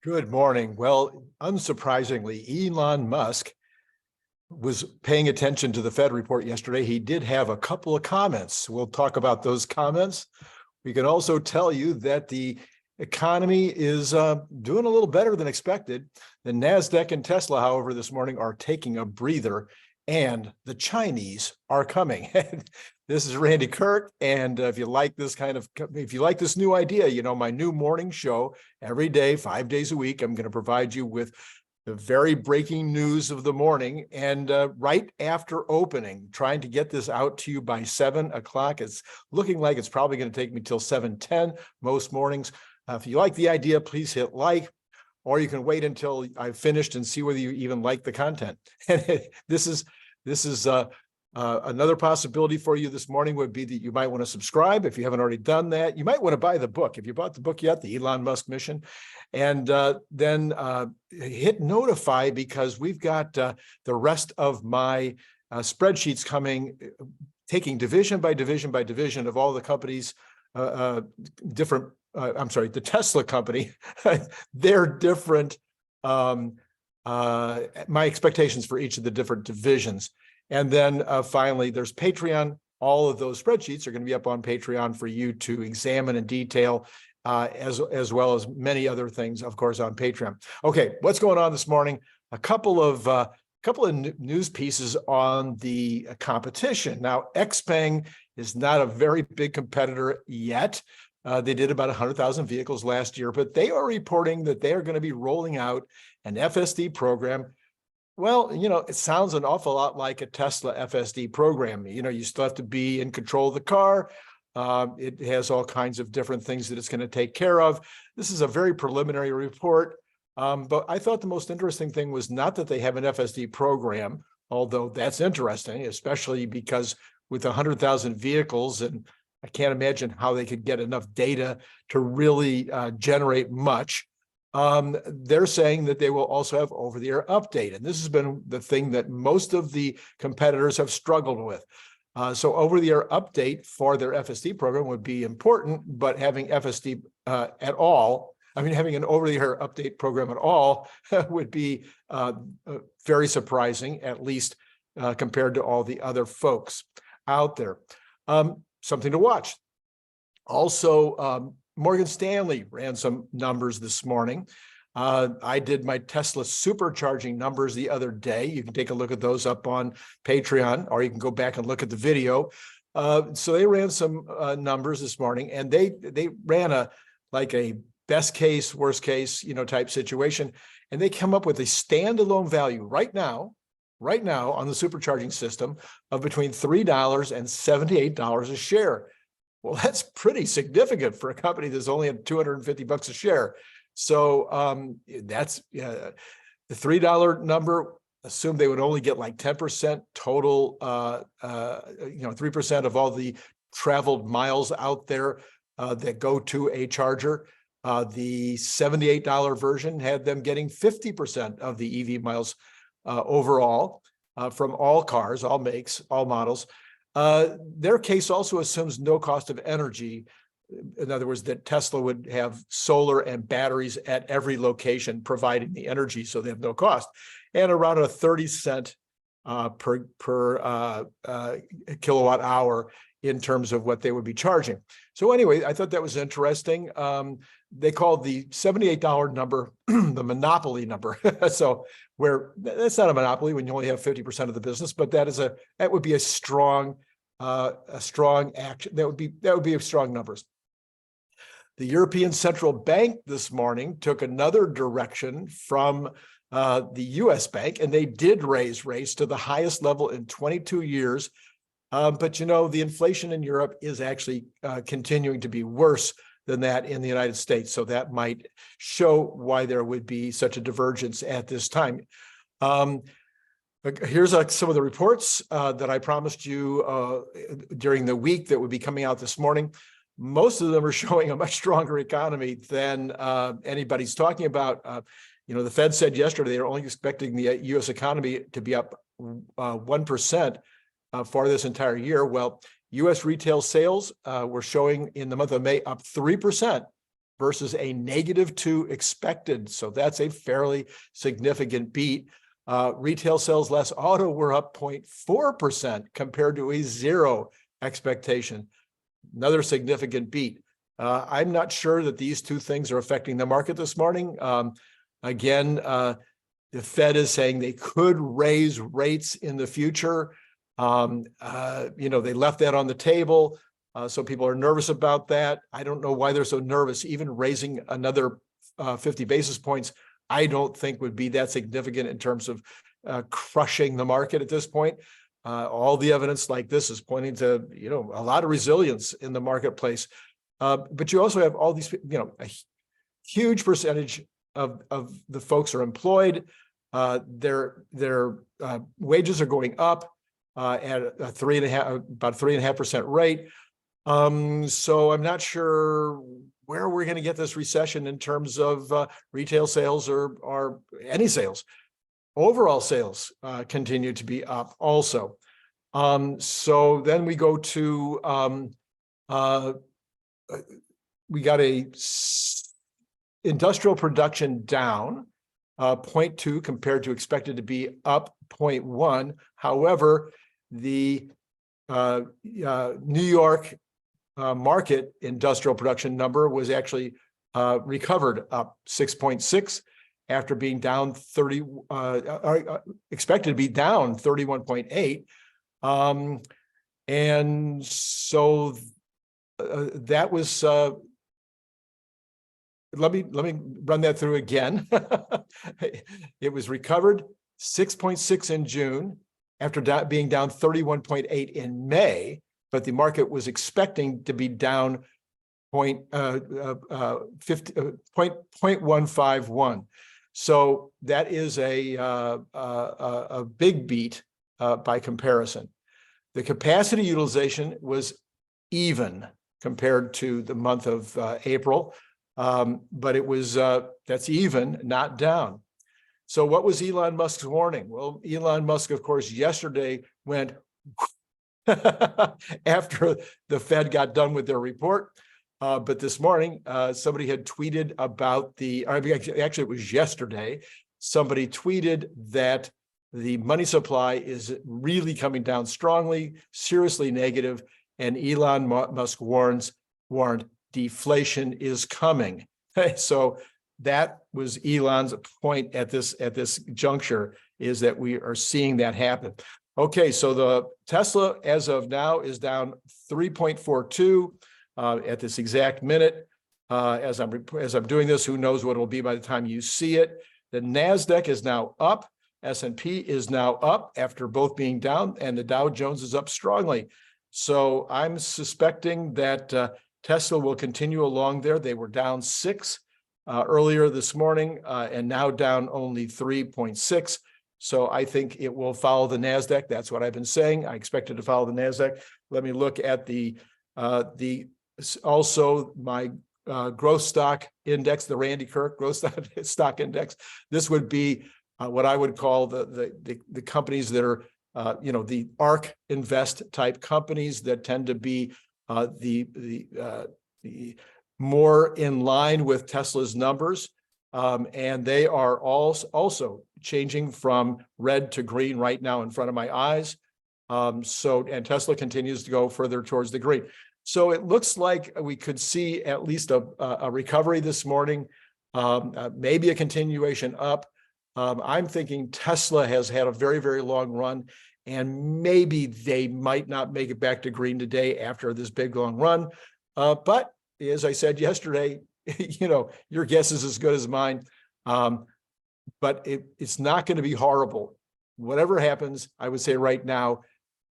Good morning. Well, unsurprisingly, Elon Musk was paying attention to the Fed report yesterday. He did have a couple of comments. We'll talk about those comments. We can also tell you that the economy is doing a little better than expected. The NASDAQ and Tesla, however, this morning are taking a breather, and the Chinese are coming. This is Randy Kirk, and if you like this new idea, my new morning show every day, 5 days a week, I'm going to provide you with the very breaking news of the morning, and right after opening, trying to get this out to you by 7 o'clock. It's looking like it's probably going to take me till 7:10 most mornings. If you like the idea, please hit like, or you can wait until I've finished and see whether you even like the content. This is another possibility for you this morning would be that you might want to subscribe if you haven't already done that. You might want to buy the book. If you bought the book yet, the Elon Musk Mission, and then hit notify, because we've got the rest of my spreadsheets coming, taking division by division by division of all the companies, the Tesla company, they're different, my expectations for each of the different divisions. And then finally, there's Patreon. All of those spreadsheets are going to be up on Patreon for you to examine in detail, as well as many other things, of course, on Patreon. Okay, what's going on this morning? A couple of news pieces on the competition. Now, XPeng is not a very big competitor yet. They did about 100,000 vehicles last year, but they are reporting that they are going to be rolling out an FSD program. Well, it sounds an awful lot like a Tesla FSD program. You still have to be in control of the car. It has all kinds of different things that it's going to take care of. This is a very preliminary report, but I thought the most interesting thing was not that they have an FSD program, although that's interesting, especially because with 100,000 vehicles, and I can't imagine how they could get enough data to really generate much. They're saying that they will also have over-the-air update. And this has been the thing that most of the competitors have struggled with. So over-the-air update for their FSD program would be important, but having FSD at all, having an over-the-air update program at all would be very surprising, at least compared to all the other folks out there. Something to watch. Also, Morgan Stanley ran some numbers this morning. I did my Tesla supercharging numbers the other day. You can take a look at those up on Patreon, or you can go back and look at the video. So they ran some numbers this morning, and they ran a best case, worst case, type situation, and they come up with a standalone value right now on the supercharging system of between $3 and $78 a share. Well, that's pretty significant for a company that's only at $250 a share. So that's the $3 number. Assume they would only get like 10% total, 3% of all the traveled miles out there that go to a charger. The $78 version had them getting 50% of the EV miles overall from all cars, all makes, all models. Their case also assumes no cost of energy. In other words, that Tesla would have solar and batteries at every location providing the energy, so they have no cost, and around a 30-cent per kilowatt hour in terms of what they would be charging. So anyway, I thought that was interesting. They called the $78 number the monopoly number. So where that's not a monopoly when you only have 50% of the business, but that would be a strong action. That would be strong numbers. The European Central Bank this morning took another direction from the U.S. Bank, and they did raise rates to the highest level in 22 years. But the inflation in Europe is actually continuing to be worse than that in the United States. So that might show why there would be such a divergence at this time. Here's some of the reports that I promised you during the week that would be coming out this morning. Most of them are showing a much stronger economy than anybody's talking about. The Fed said yesterday they're only expecting the U.S. economy to be up 1% for this entire year. Well, U.S. retail sales were showing in the month of May up 3% versus a -2 expected. So that's a fairly significant beat. Retail sales less auto were up 0.4% compared to a 0 expectation. Another significant beat. I'm not sure that these two things are affecting the market this morning. Again, the Fed is saying they could raise rates in the future. They left that on the table. So people are nervous about that. I don't know why they're so nervous. Even raising another 50 basis points, I don't think would be that significant in terms of crushing the market at this point. All the evidence like this is pointing to, a lot of resilience in the marketplace. But you also have all these, a huge percentage of the folks are employed. Their wages are going up at about 3.5% rate. So I'm not sure where we're going to get this recession in terms of retail sales or any sales. Overall sales continue to be up also. So then we go to we got a industrial production down 0.2 compared to expected to be up 0.1. However, the New York market industrial production number was actually recovered up 6.6 after being down expected to be down 31.8. And so that was let me run that through again. It was recovered 6.6 in June after being down 31.8 in May, but the market was expecting to be down 0.151. So that is a big beat by comparison. The capacity utilization was even compared to the month of April, but it was that's even, not down. So what was Elon Musk's warning? Well, Elon Musk, of course, yesterday went after the Fed got done with their report. But this morning, somebody had tweeted about actually it was yesterday, somebody tweeted that the money supply is really coming down strongly, seriously negative, and Elon Musk warned deflation is coming. So that was Elon's point at this juncture, is that we are seeing that happen. Okay, so the Tesla as of now is down 3.42 at this exact minute. As I'm doing this, who knows what it will be by the time you see it. The NASDAQ is now up. S&P is now up after both being down, and the Dow Jones is up strongly. So I'm suspecting that Tesla will continue along there. They were down 6 earlier this morning and now down only 3.6. So I think it will follow the NASDAQ. That's what I've been saying. I expect it to follow the NASDAQ. Let me look at also my growth stock index, the Randy Kirk growth stock index. This would be what I would call the companies that are the ARK Invest type companies that tend to be the more in line with Tesla's numbers. And they are also changing from red to green right now in front of my eyes. And Tesla continues to go further towards the green. So it looks like we could see at least a recovery this morning, maybe a continuation up. I'm thinking Tesla has had a very, very long run, and maybe they might not make it back to green today after this big long run. But as I said yesterday, your guess is as good as mine. But it's not going to be horrible. Whatever happens, I would say right now,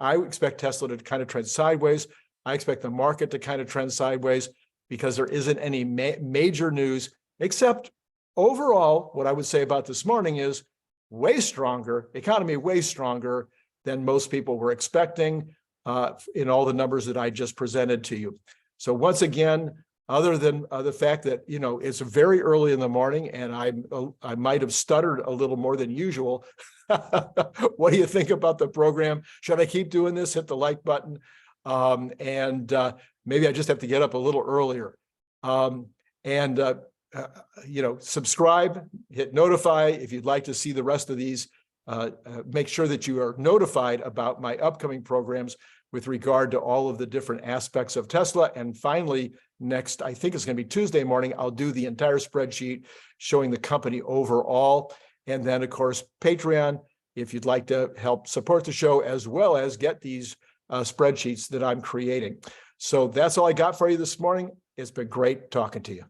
I expect Tesla to kind of trend sideways. I expect the market to kind of trend sideways because there isn't any major news, except overall, what I would say about this morning is economy way stronger than most people were expecting in all the numbers that I just presented to you. So once again, other than the fact that, it's very early in the morning and I might have stuttered a little more than usual. What do you think about the program? Should I keep doing this? Hit the like button. And maybe I just have to get up a little earlier. And, subscribe, hit notify if you'd like to see the rest of these. Make sure that you are notified about my upcoming programs with regard to all of the different aspects of Tesla. And finally, next, I think it's going to be Tuesday morning, I'll do the entire spreadsheet showing the company overall. And then, of course, Patreon, if you'd like to help support the show, as well as get these spreadsheets that I'm creating. So that's all I got for you this morning. It's been great talking to you.